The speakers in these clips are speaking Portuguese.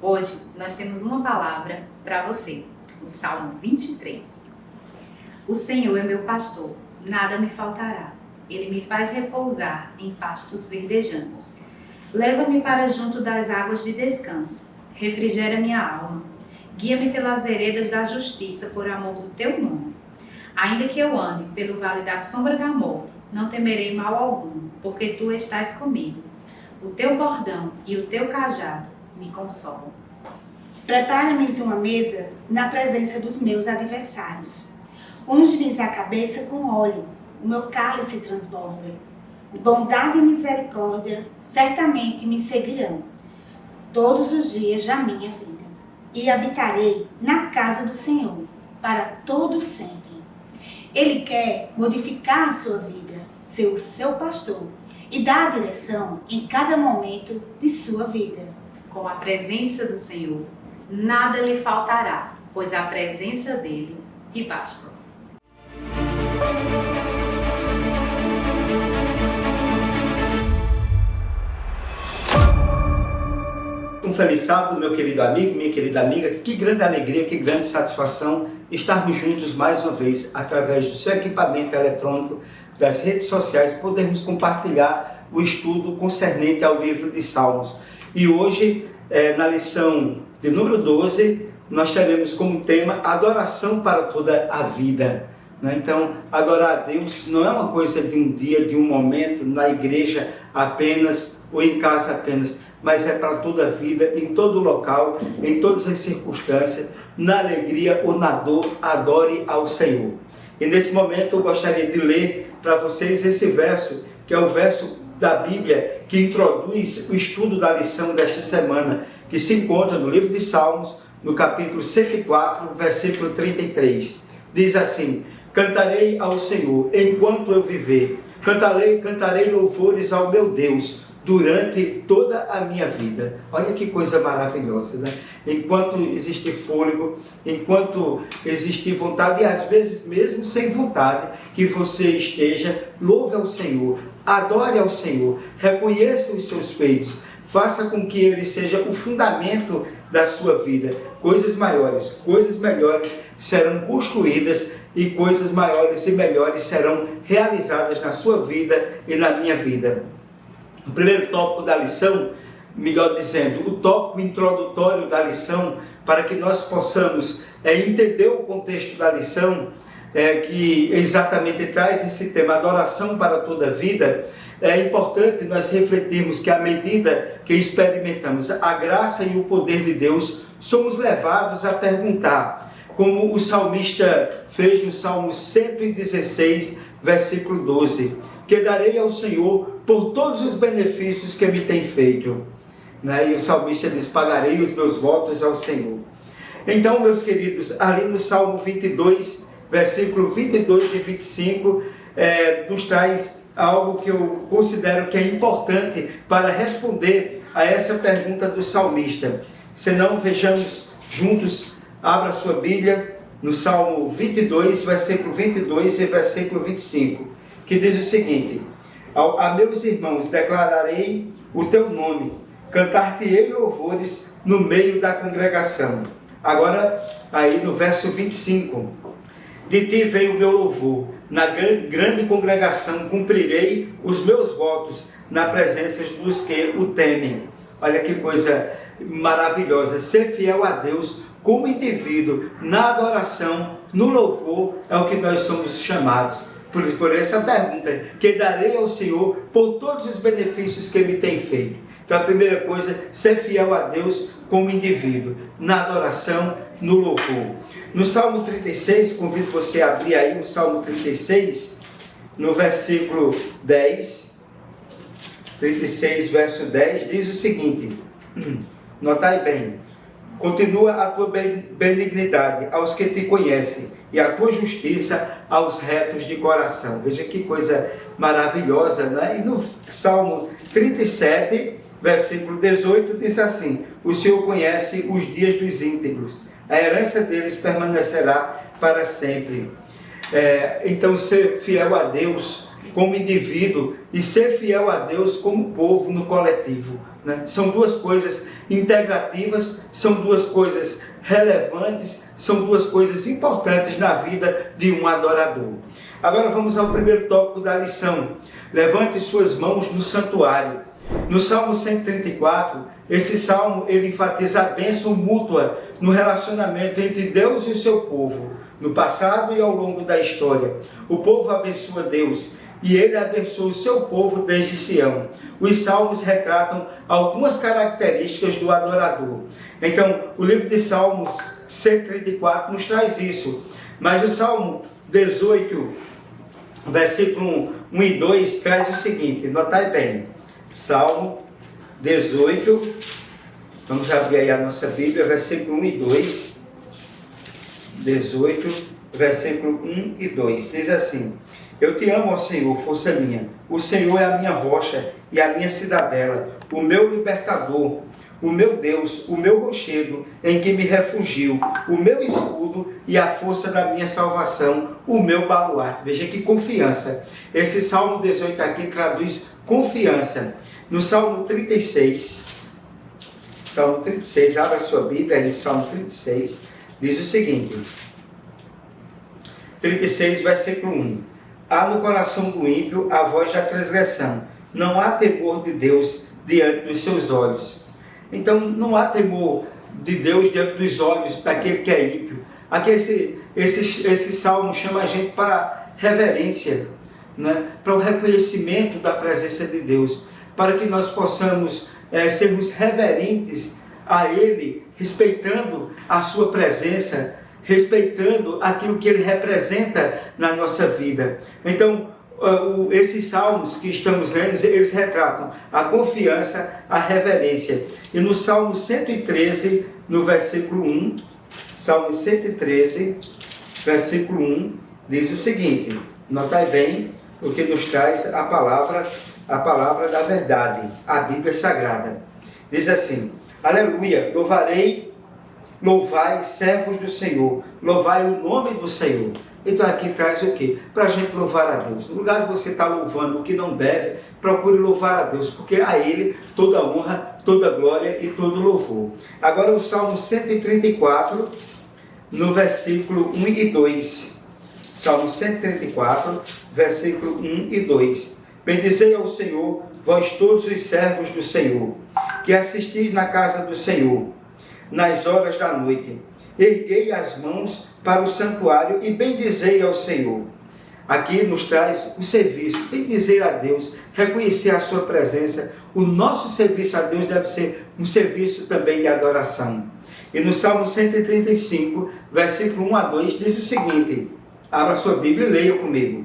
Hoje nós temos uma palavra para você, o Salmo 23. O Senhor é meu pastor, nada me faltará. Ele me faz repousar em pastos verdejantes. Leva-me para junto das águas de descanso, refrigera minha alma. Guia-me pelas veredas da justiça por amor do teu nome. Ainda que eu ande pelo vale da sombra da morte, não temerei mal algum, porque tu estás comigo. O teu bordão e o teu cajado me consolam. Prepara-me uma mesa na presença dos meus adversários. Unge-me a cabeça com óleo, o meu cálice transborda. Bondade e misericórdia certamente me seguirão todos os dias da minha vida, e habitarei na casa do Senhor para todo sempre. Ele quer modificar a sua vida, ser o seu pastor e dar a direção em cada momento de sua vida. Com a presença do Senhor, nada lhe faltará, pois a presença dele te basta. Um feliz sábado, meu querido amigo, minha querida amiga. Que grande alegria, que grande satisfação estarmos juntos mais uma vez, através do seu equipamento eletrônico, das redes sociais, podermos compartilhar o estudo concernente ao livro de Salmos. E hoje, na lição de número 12, nós teremos como tema adoração para toda a vida. Então, adorar a Deus não é uma coisa de um dia, de um momento, na igreja apenas ou em casa apenas, mas é para toda a vida, em todo local, em todas as circunstâncias, na alegria ou na dor, adore ao Senhor. E nesse momento eu gostaria de ler para vocês esse verso, que é o verso da Bíblia que introduz o estudo da lição desta semana, que se encontra no livro de Salmos, no capítulo 104, versículo 33. Diz assim: cantarei ao Senhor enquanto eu viver, cantarei louvores ao meu Deus durante toda a minha vida. Olha que coisa maravilhosa, né? Enquanto existir fôlego, enquanto existir vontade, e às vezes mesmo sem vontade, que você esteja, louve ao Senhor, adore ao Senhor, reconheça os seus feitos, faça com que ele seja o fundamento da sua vida. Coisas maiores, coisas melhores serão construídas e coisas maiores e melhores serão realizadas na sua vida e na minha vida. O primeiro tópico da lição, melhor dizendo, o tópico introdutório da lição, para que nós possamos entender o contexto da lição, que exatamente traz esse tema, adoração para toda a vida. É importante nós refletirmos que à medida que experimentamos a graça e o poder de Deus, somos levados a perguntar, como o salmista fez no Salmo 116, versículo 12, que darei ao Senhor por todos os benefícios que me tem feito. E o salmista diz, pagarei os meus votos ao Senhor. Então, meus queridos, ali no Salmo 22, versículo 22 e 25, nos traz algo que eu considero que é importante para responder a essa pergunta do salmista. Se não, vejamos juntos, abra sua Bíblia no Salmo 22, versículo 22 e versículo 25, que diz o seguinte: a meus irmãos declararei o teu nome, cantar-te-ei louvores no meio da congregação. Agora, aí no verso 25, de ti veio o meu louvor, na grande congregação cumprirei os meus votos na presença dos que o temem. Olha que coisa maravilhosa, ser fiel a Deus como indivíduo, na adoração, no louvor, é o que nós somos chamados. Por essa pergunta, que darei ao Senhor por todos os benefícios que me tem feito. Então a primeira coisa, ser fiel a Deus como indivíduo, na adoração, no louvor. No Salmo 36, convido você a abrir aí o Salmo 36, no versículo 10, 36, verso 10, diz o seguinte, notai bem: continua a tua benignidade aos que te conhecem, e a tua justiça aos retos de coração. Veja que coisa maravilhosa, né? E no Salmo 37, versículo 18, diz assim: o Senhor conhece os dias dos íntegros, a herança deles permanecerá para sempre. Então, ser fiel a Deus como indivíduo e ser fiel a Deus como povo no coletivo. né? São duas coisas integrativas, são duas coisas relevantes, são duas coisas importantes na vida de um adorador. Agora vamos ao primeiro tópico da lição. Levante suas mãos no santuário. No Salmo 134, esse salmo ele enfatiza a bênção mútua no relacionamento entre Deus e o seu povo, no passado e ao longo da história. O povo abençoa Deus e ele abençoa o seu povo desde Sião. Os salmos retratam algumas características do adorador. Então, o livro de Salmos 134 nos traz isso. Mas o Salmo 18, versículo 1 e 2, traz o seguinte, notai bem. Salmo 18, vamos abrir aí a nossa Bíblia, versículo 1 e 2. 18, versículo 1 e 2. Diz assim: Eu te amo, ó Senhor, força minha. O Senhor é a minha rocha e a minha cidadela, o meu libertador, o meu Deus, o meu rochedo, em que me refugio, o meu escudo e a força da minha salvação, o meu baluarte. Veja que confiança. Esse Salmo 18 aqui traduz confiança. No Salmo 36, abra sua Bíblia, aí no Salmo 36, diz o seguinte, 36, versículo 1. Há no coração do ímpio a voz da transgressão, não há temor de Deus diante dos seus olhos. Então, não há temor de Deus diante dos olhos daquele que é ímpio. Aqui esse salmo chama a gente para reverência, né? Para o reconhecimento da presença de Deus, para que nós possamos sermos reverentes a Ele, respeitando a sua presença, respeitando aquilo que Ele representa na nossa vida. Então, esses salmos que estamos lendo, eles retratam a confiança, a reverência. E no Salmo 113, no versículo 1, Salmo 113, versículo 1, diz o seguinte, notai bem o que nos traz a palavra da verdade, a Bíblia Sagrada. Diz assim, aleluia, louvai servos do Senhor, louvai o nome do Senhor. Então aqui traz o quê? Para a gente louvar a Deus. No lugar de você estar louvando o que não deve, procure louvar a Deus, porque a Ele toda honra, toda glória e todo louvor. Agora o Salmo 134, no versículo 1 e 2. Salmo 134, versículo 1 e 2. Bendizei ao Senhor, vós todos os servos do Senhor, que assistis na casa do Senhor, nas horas da noite. Erguei as mãos para o santuário e bendizei ao Senhor. Aqui nos traz o serviço, bendizer a Deus, reconhecer a sua presença. O nosso serviço a Deus deve ser um serviço também de adoração. E no Salmo 135, versículo 1 a 2, diz o seguinte, abra sua Bíblia e leia comigo.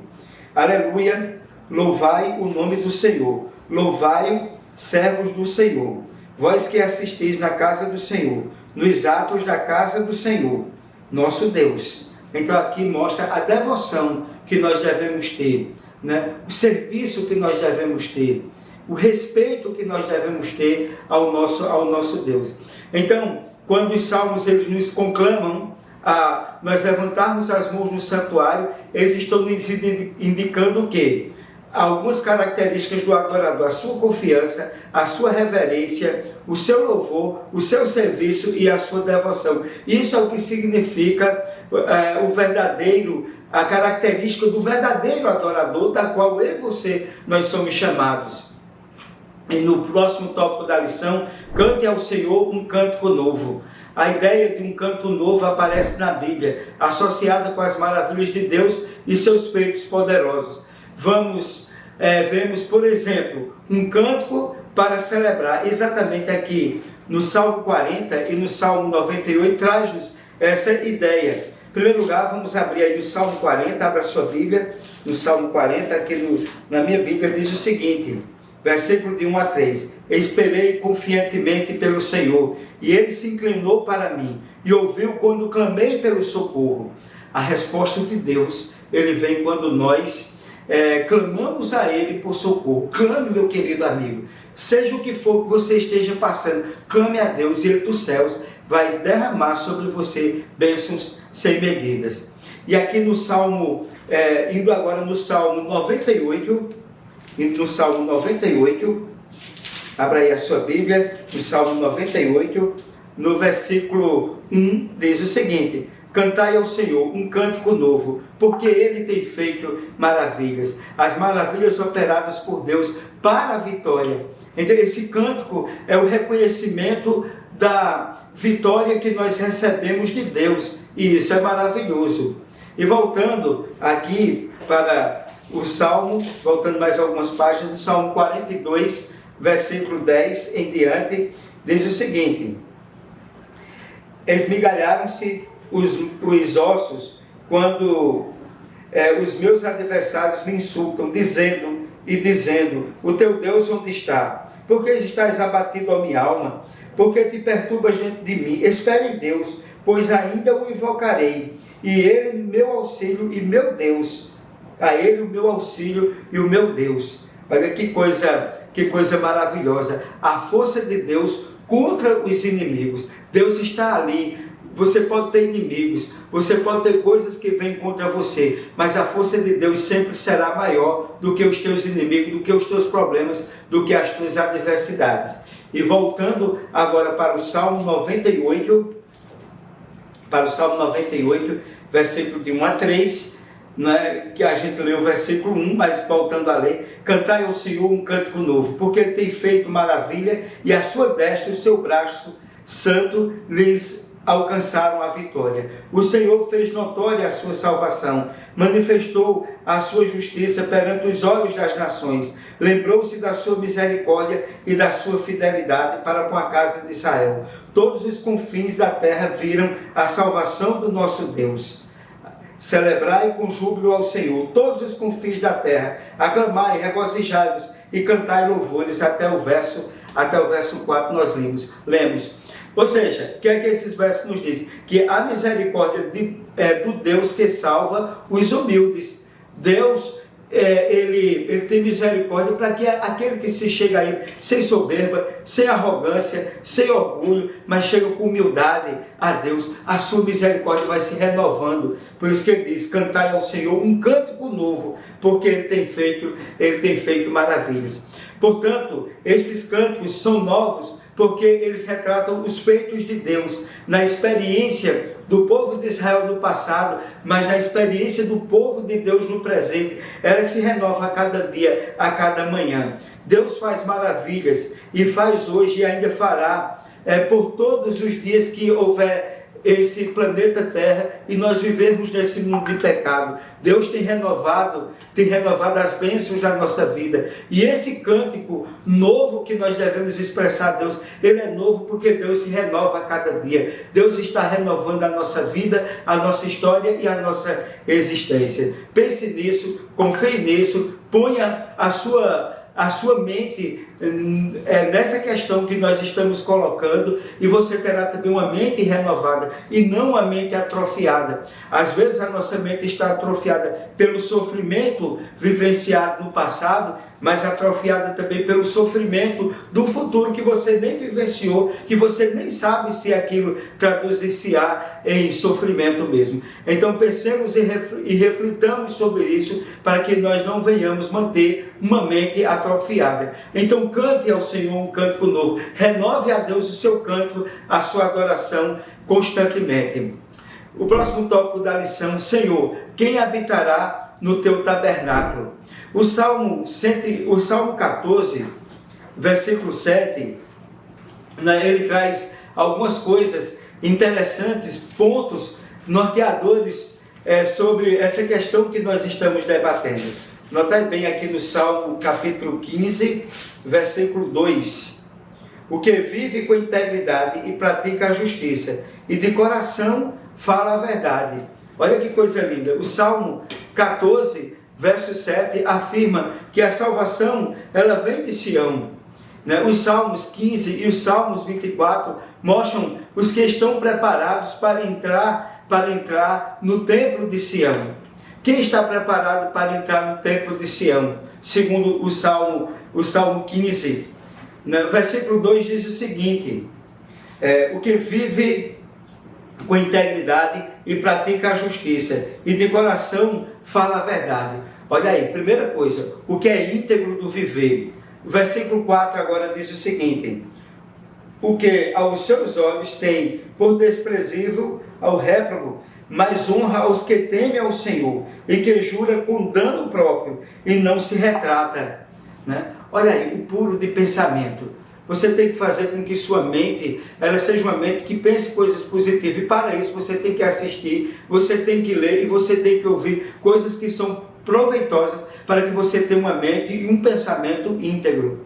Aleluia, louvai o nome do Senhor, louvai servos do Senhor, vós que assistis na casa do Senhor, nos atos da casa do Senhor, nosso Deus. Então aqui mostra a devoção que nós devemos ter, né? O serviço que nós devemos ter, o respeito que nós devemos ter ao nosso Deus. Então, quando os salmos eles nos conclamam a nós levantarmos as mãos no santuário, eles estão nos indicando o quê? Algumas características do adorador, a sua confiança, a sua reverência, o seu louvor, o seu serviço e a sua devoção. Isso é o que significa a característica do verdadeiro adorador, da qual eu e você, nós somos chamados. E no próximo tópico da lição, cante ao Senhor um cântico novo. A ideia de um canto novo aparece na Bíblia, associada com as maravilhas de Deus e seus feitos poderosos. Vemos, por exemplo, um cântico para celebrar. Exatamente aqui no Salmo 40 e no Salmo 98 traz-nos essa ideia. Em primeiro lugar, vamos abrir aí no Salmo 40, abra sua Bíblia, no Salmo 40, aqui na minha Bíblia diz o seguinte, versículo de 1 a 3. Esperei confiantemente pelo Senhor, e Ele se inclinou para mim, e ouviu quando clamei pelo socorro. A resposta de Deus, Ele vem quando nós clamamos a Ele por socorro. Clame, meu querido amigo, seja o que for que você esteja passando, clame a Deus, e Ele dos céus vai derramar sobre você bênçãos sem medidas. E aqui no Salmo, indo agora no Salmo 98, Abra aí a sua Bíblia, no Salmo 98, no versículo 1, diz o seguinte: cantai ao Senhor um cântico novo, porque Ele tem feito maravilhas, as maravilhas operadas por Deus para a vitória. Então esse cântico é o reconhecimento da vitória que nós recebemos de Deus, e isso é maravilhoso. E voltando aqui para o Salmo, voltando mais algumas páginas, do Salmo 42, versículo 10 em diante, diz o seguinte: esmigalharam-se os ossos quando os meus adversários me insultam, dizendo, o teu Deus onde está? Por que estás abatido, ó minha alma? Por que te perturbas dentro de mim? Espere em Deus, pois ainda o invocarei, e Ele meu auxílio e meu Deus. A Ele o meu auxílio e o meu Deus. Olha que coisa maravilhosa. A força de Deus contra os inimigos. Deus está ali. Você pode ter inimigos, você pode ter coisas que vêm contra você, mas a força de Deus sempre será maior do que os teus inimigos, do que os teus problemas, do que as tuas adversidades. E voltando agora para o Salmo 98, versículo de 1 a 3, que a gente leu o versículo 1, mas voltando a ler: cantai ao Senhor um cântico novo, porque Ele tem feito maravilha, e a sua destra e o seu braço santo lhes alcançaram a vitória. O Senhor fez notória a sua salvação, manifestou a sua justiça perante os olhos das nações, lembrou-se da sua misericórdia e da sua fidelidade para com a casa de Israel. Todos os confins da terra viram a salvação do nosso Deus. Celebrai com júbilo ao Senhor todos os confins da terra, aclamai, regozijai-vos e cantai louvores, até o verso 4 nós lemos. Ou seja, o que é que esses versos nos dizem? Que a misericórdia do Deus que salva os humildes. Deus, ele tem misericórdia para que aquele que se chega a Ele sem soberba, sem arrogância, sem orgulho, mas chega com humildade a Deus, a sua misericórdia vai se renovando. Por isso que ele diz: cantai ao Senhor um cântico novo, porque Ele tem feito maravilhas. Portanto, esses cânticos são novos, porque eles retratam os feitos de Deus na experiência do povo de Israel no passado, mas na experiência do povo de Deus no presente. Ela se renova a cada dia, a cada manhã. Deus faz maravilhas, e faz hoje e ainda fará por todos os dias que houver esse planeta Terra e nós vivemos nesse mundo de pecado. Deus tem renovado as bênçãos da nossa vida, e esse cântico novo que nós devemos expressar a Deus, ele é novo porque Deus se renova a cada dia. Deus está renovando a nossa vida, a nossa história e a nossa existência. Pense nisso, confie nisso, ponha a sua mente nessa questão que nós estamos colocando, e você terá também uma mente renovada e não uma mente atrofiada. Às vezes a nossa mente está atrofiada pelo sofrimento vivenciado no passado, mas atrofiada também pelo sofrimento do futuro que você nem vivenciou, que você nem sabe se aquilo traduzir-se-á em sofrimento mesmo. Então pensemos e reflitamos sobre isso, para que nós não venhamos manter uma mente atrofiada. Então cante ao Senhor um cântico novo, renove a Deus o seu canto, a sua adoração constantemente. O próximo tópico da lição: Senhor, quem habitará no teu tabernáculo? O Salmo 14, versículo 7, ele traz algumas coisas interessantes, pontos norteadores sobre essa questão que nós estamos debatendo. Notai bem aqui no Salmo capítulo 15, versículo 2. O que vive com integridade e pratica a justiça, e de coração fala a verdade. Olha que coisa linda. O Salmo 14, verso 7, afirma que a salvação, ela vem de Sião. Os Salmos 15 e os Salmos 24 mostram os que estão preparados para entrar no templo de Sião. Quem está preparado para entrar no templo de Sião? Segundo o Salmo 15, versículo 2 diz o seguinte: o que vive com integridade e pratica a justiça, e de coração fala a verdade. Olha aí, primeira coisa, o que é íntegro do viver. O versículo 4 agora diz o seguinte: o que aos seus olhos tem por desprezível ao réprobo, mas honra aos que temem ao Senhor, e que jura com dano próprio, e não se retrata. Né? Olha aí, o puro de pensamento. Você tem que fazer com que sua mente, ela seja uma mente que pense coisas positivas. E para isso você tem que assistir, você tem que ler e você tem que ouvir coisas que são proveitosas para que você tenha uma mente e um pensamento íntegro.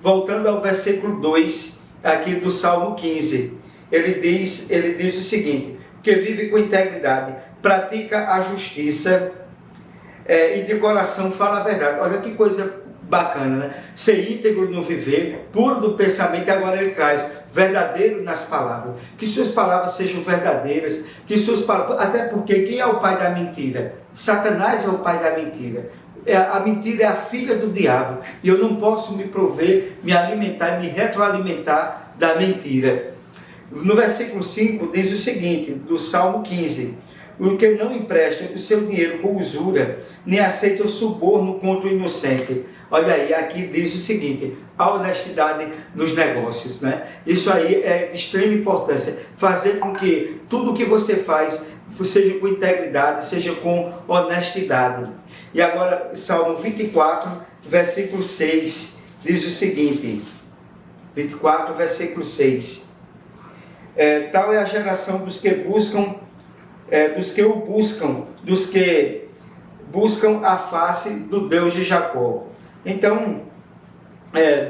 Voltando ao versículo 2 aqui do Salmo 15, ele diz o seguinte: que vive com integridade, pratica a justiça e de coração fala a verdade. Olha que coisa bacana, né? Ser íntegro no viver, puro do pensamento, e agora ele traz verdadeiro nas palavras. Que suas palavras sejam verdadeiras, que suas palavras, até porque quem é o pai da mentira? Satanás é o pai da mentira. A mentira é a filha do diabo, e eu não posso me prover, me alimentar, me retroalimentar da mentira. No versículo 5 diz o seguinte, do Salmo 15: o que não empresta o seu dinheiro com usura, nem aceita o suborno contra o inocente. Olha aí, aqui diz o seguinte: a honestidade nos negócios, né? Isso aí é de extrema importância, fazer com que tudo o que você faz seja com integridade, seja com honestidade. E agora, Salmo 24, versículo 6, diz o seguinte, 24, versículo 6, tal é a geração dos que buscam, dos que o buscam, dos que buscam a face do Deus de Jacó. Então,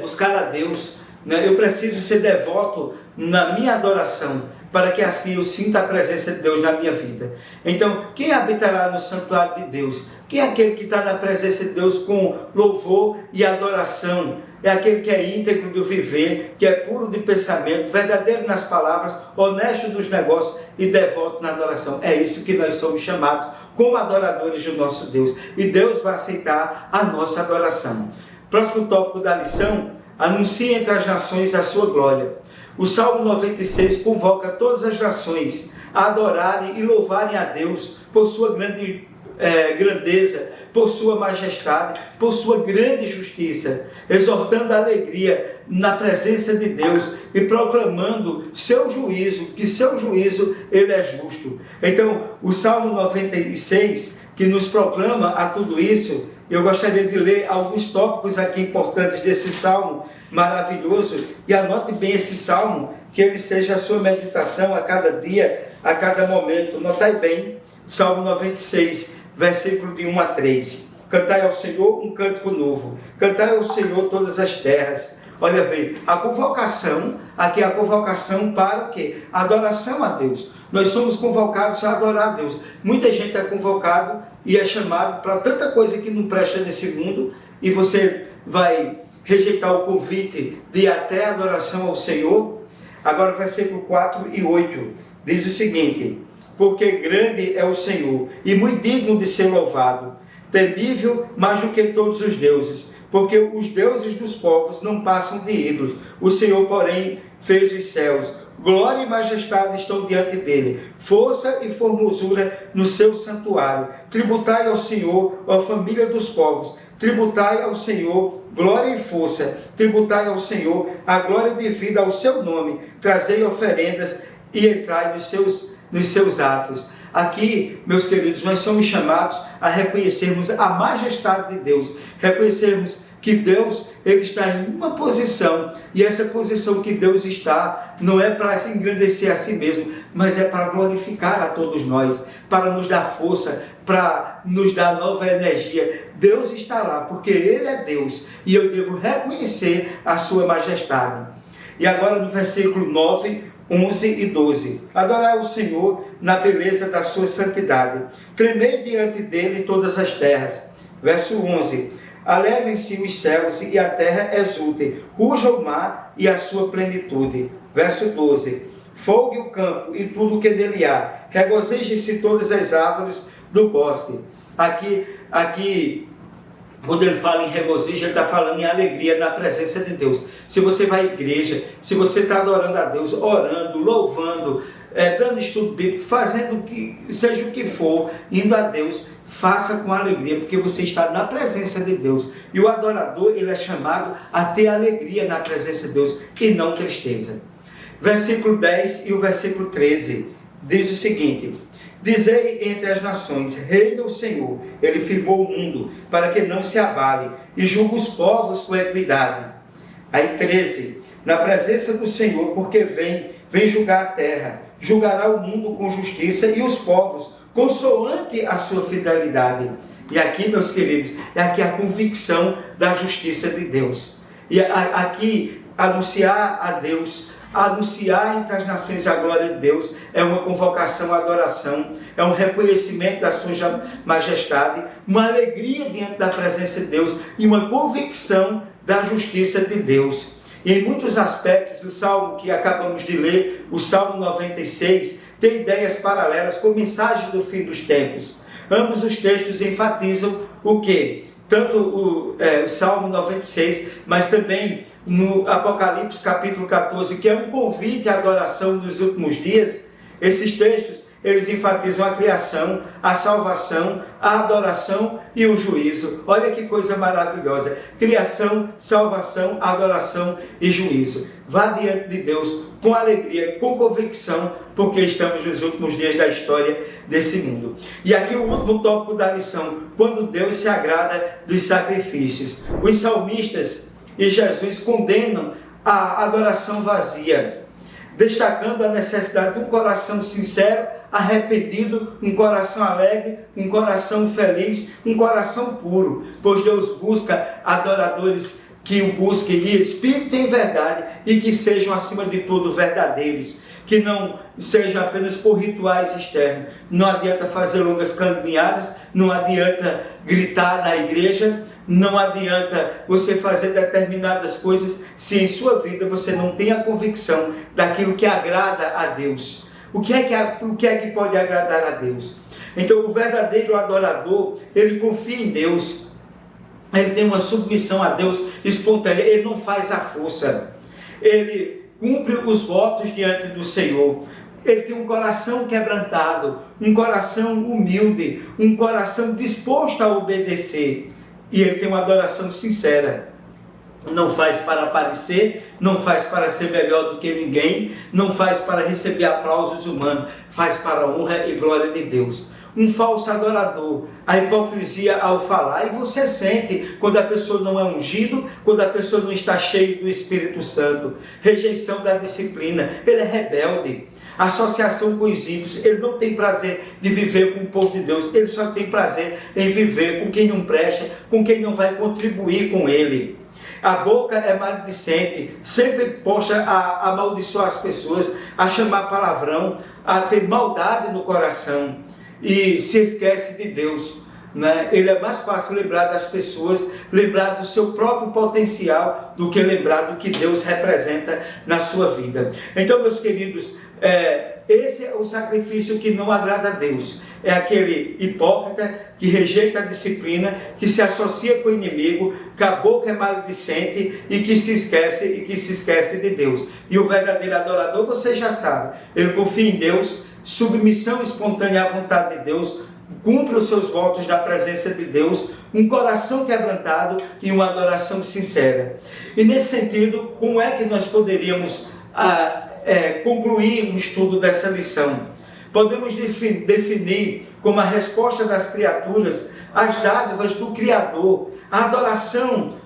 buscar a Deus, né? Eu preciso ser devoto na minha adoração, para que assim eu sinta a presença de Deus na minha vida. Então, quem habitará no santuário de Deus? Quem é aquele que está na presença de Deus com louvor e adoração? É aquele que é íntegro do viver, que é puro de pensamento, verdadeiro nas palavras, honesto nos negócios e devoto na adoração. É isso que nós somos chamados como adoradores do nosso Deus. E Deus vai aceitar a nossa adoração. Próximo tópico da lição: anuncie entre as nações a sua glória. O Salmo 96 convoca todas as nações a adorarem e louvarem a Deus por sua grandeza, por sua majestade, por sua grande justiça, exortando a alegria na presença de Deus e proclamando seu juízo, que seu juízo ele é justo. Então, o Salmo 96, que nos proclama a tudo isso, eu gostaria de ler alguns tópicos aqui importantes desse Salmo maravilhoso, e anote bem esse Salmo, que ele seja a sua meditação a cada dia, a cada momento. Notai bem, Salmo 96, versículo de 1 a 3. Cantai ao Senhor um cântico novo, cantai ao Senhor todas as terras. Olha bem, a convocação, aqui é a convocação para o quê? A adoração a Deus. Nós somos convocados a adorar a Deus. Muita gente é convocado e é chamado para tanta coisa que não presta nesse mundo, e você vai rejeitar o convite de ir até a adoração ao Senhor. Agora, versículo 4 e 8, diz o seguinte: porque grande é o Senhor, e muito digno de ser louvado, temível mais do que todos os deuses, porque os deuses dos povos não passam de ídolos. O Senhor, porém, fez os céus. Glória e majestade estão diante dele, força e formosura no seu santuário. Tributai ao Senhor, ó família dos povos, tributai ao Senhor glória e força, tributai ao Senhor a glória devida ao seu nome, trazei oferendas e entrai nos seus atos. Aqui, meus queridos, nós somos chamados a reconhecermos a majestade de Deus, reconhecermos que Deus ele está em uma posição, e essa posição que Deus está não é para engrandecer a si mesmo, mas é para glorificar a todos nós, para nos dar força, para nos dar nova energia. Deus está lá porque Ele é Deus, e eu devo reconhecer a sua majestade. E agora no versículo 9, 11 e 12. Adorai o Senhor na beleza da sua santidade, tremei diante dele todas as terras. Verso 11. Alegrem-se os céus e a terra exulte, ruja o mar e a sua plenitude. Verso 12. Folgue o campo e tudo o que nele há, regozijem-se todas as árvores do bosque. Aqui, quando ele fala em regozijo, ele está falando em alegria na presença de Deus. se você vai à igreja, se você está adorando a Deus, orando, louvando, dando estudo bíblico, fazendo seja o que for, indo a Deus, faça com alegria, porque você está na presença de Deus. E o adorador, ele é chamado a ter alegria na presença de Deus e não tristeza. Versículo 10 e o versículo 13 diz o seguinte: dizei entre as nações, reina o Senhor, ele firmou o mundo para que não se abale e julga os povos com equidade. Aí 13, na presença do Senhor, porque vem julgar a terra, julgará o mundo com justiça e os povos consoante a sua fidelidade. E aqui, meus queridos, é aqui a convicção da justiça de Deus. E aqui, anunciar a Deus, anunciar entre as nações a glória de Deus, é uma convocação à adoração, é um reconhecimento da sua majestade, uma alegria diante da presença de Deus e uma convicção da justiça de Deus. E em muitos aspectos, o salmo que acabamos de ler, o Salmo 96, tem ideias paralelas com mensagem do fim dos tempos. Ambos os textos enfatizam o quê? Tanto o Salmo 96, mas também no Apocalipse capítulo 14, que é um convite à adoração nos últimos dias. Esses textos, eles enfatizam a criação, a salvação, a adoração e o juízo. Olha que coisa maravilhosa. Criação, salvação, adoração e juízo. Vá diante de Deus com alegria, com convicção, porque estamos nos últimos dias da história desse mundo. E aqui o último tópico da lição: quando Deus se agrada dos sacrifícios. Os salmistas e Jesus condenam a adoração vazia, destacando a necessidade de um coração sincero, arrependido, um coração alegre, um coração feliz, um coração puro, pois Deus busca adoradores que o busquem em espírito e em verdade e que sejam acima de tudo verdadeiros, que não sejam apenas por rituais externos. Não adianta fazer longas caminhadas, não adianta gritar na igreja, não adianta você fazer determinadas coisas se em sua vida você não tem a convicção daquilo que agrada a Deus. O que é que pode agradar a Deus? Então, o verdadeiro adorador, ele confia em Deus, ele tem uma submissão a Deus espontânea, ele não faz a força, ele cumpre os votos diante do Senhor. Ele tem um coração quebrantado, um coração humilde, um coração disposto a obedecer. E ele tem uma adoração sincera. Não faz para aparecer, não faz para ser melhor do que ninguém, não faz para receber aplausos humanos, faz para a honra e glória de Deus. Um falso adorador, a hipocrisia ao falar, e você sente quando a pessoa não é ungido, quando a pessoa não está cheia do Espírito Santo. Rejeição da disciplina, ele é rebelde. Associação com os ímpios, ele não tem prazer de viver com o povo de Deus, ele só tem prazer em viver com quem não presta, com quem não vai contribuir com ele. A boca é maledicente, sempre posta a amaldiçoar as pessoas, a chamar palavrão, a ter maldade no coração e se esquece de Deus, né? Ele é mais fácil lembrar das pessoas, lembrar do seu próprio potencial, do que lembrar do que Deus representa na sua vida. Então, meus queridos, esse é o sacrifício que não agrada a Deus. É aquele hipócrita que rejeita a disciplina, que se associa com o inimigo, que a boca é maledicente e que se esquece de Deus. E o verdadeiro adorador, você já sabe, ele confia em Deus, submissão espontânea à vontade de Deus, cumpre os seus votos na presença de Deus, um coração quebrantado e uma adoração sincera. E nesse sentido, como é que nós poderíamos concluir o estudo dessa lição? Podemos definir como a resposta das criaturas às dádivas do Criador, a adoração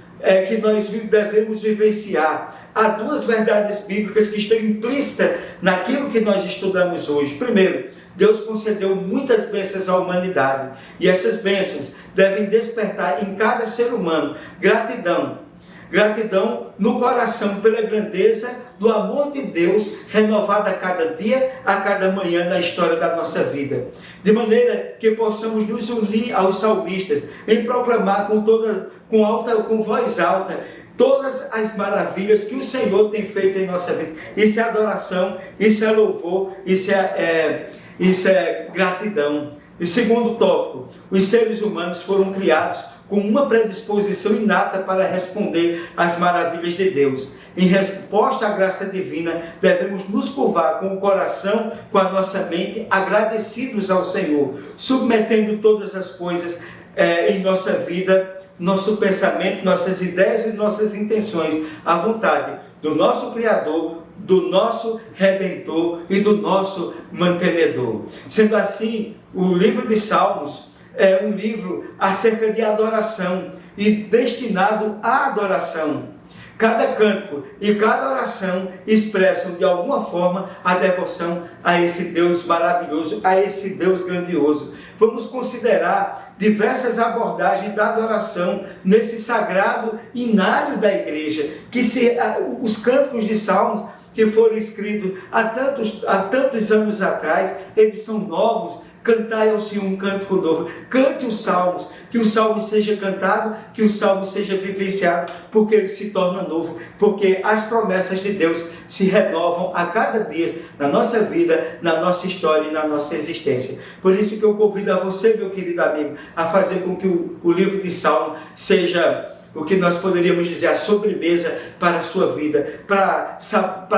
que nós devemos vivenciar. Há duas verdades bíblicas que estão implícitas naquilo que nós estudamos hoje. Primeiro, Deus concedeu muitas bênçãos à humanidade, e essas bênçãos devem despertar em cada ser humano gratidão. Gratidão no coração pela grandeza do amor de Deus renovado a cada dia, a cada manhã na história da nossa vida. De maneira que possamos nos unir aos salmistas em proclamar com voz alta todas as maravilhas que o Senhor tem feito em nossa vida. Isso é adoração, isso é louvor, isso é gratidão. E segundo tópico, os seres humanos foram criados com uma predisposição inata para responder às maravilhas de Deus. em resposta à graça divina, devemos nos curvar com o coração, com a nossa mente, agradecidos ao Senhor, submetendo todas as coisas em nossa vida, nosso pensamento, nossas ideias e nossas intenções à vontade do nosso Criador, do nosso Redentor e do nosso Mantenedor. Sendo assim, o livro de Salmos é um livro acerca de adoração e destinado à adoração. Cada canto e cada oração expressam de alguma forma a devoção a esse Deus maravilhoso, a esse Deus grandioso. Vamos considerar diversas abordagens da adoração nesse sagrado inário da igreja, os cantos de Salmos que foram escritos há tantos anos atrás, eles são novos. Cantai ao Senhor um cântico novo. Cante os salmos, que o salmo seja cantado, que o salmo seja vivenciado, porque ele se torna novo, porque as promessas de Deus se renovam a cada dia na nossa vida, na nossa história e na nossa existência. Por isso que eu convido a você, meu querido amigo, a fazer com que o livro de Salmo seja o que nós poderíamos dizer, a sobremesa para a sua vida, para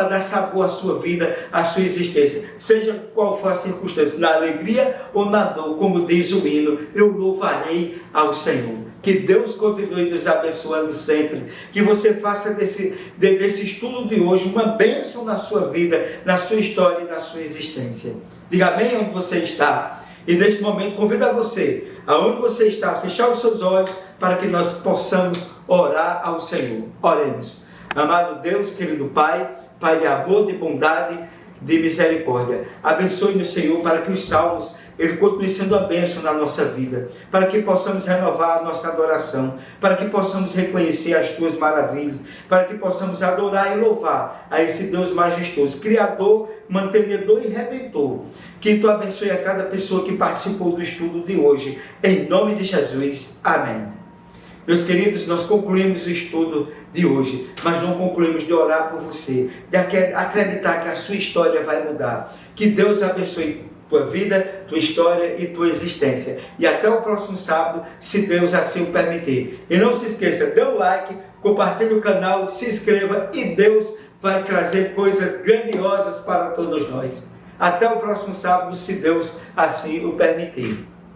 dar sabor à sua vida, à sua existência. Seja qual for a circunstância, na alegria ou na dor, como diz o hino, eu louvarei ao Senhor. Que Deus continue nos abençoando sempre. Que você faça desse estudo de hoje uma bênção na sua vida, na sua história e na sua existência. Diga amém onde você está. E neste momento convido a você, aonde você está, a fechar os seus olhos para que nós possamos orar ao Senhor. Oremos. Amado Deus, querido Pai, Pai de amor, de bondade, de misericórdia. Abençoe-nos, Senhor, para que os salmos ele continue sendo a bênção na nossa vida, para que possamos renovar a nossa adoração, para que possamos reconhecer as Tuas maravilhas, para que possamos adorar e louvar a esse Deus majestoso, Criador, Mantenedor e Redentor. Que Tu abençoe a cada pessoa que participou do estudo de hoje, em nome de Jesus. Amém. Meus queridos, nós concluímos o estudo de hoje, mas não concluímos de orar por você, de acreditar que a sua história vai mudar. Que Deus abençoe tua vida, tua história e tua existência. E até o próximo sábado, se Deus assim o permitir. E não se esqueça, dê um like, compartilhe o canal, se inscreva e Deus vai trazer coisas grandiosas para todos nós. Até o próximo sábado, se Deus assim o permitir.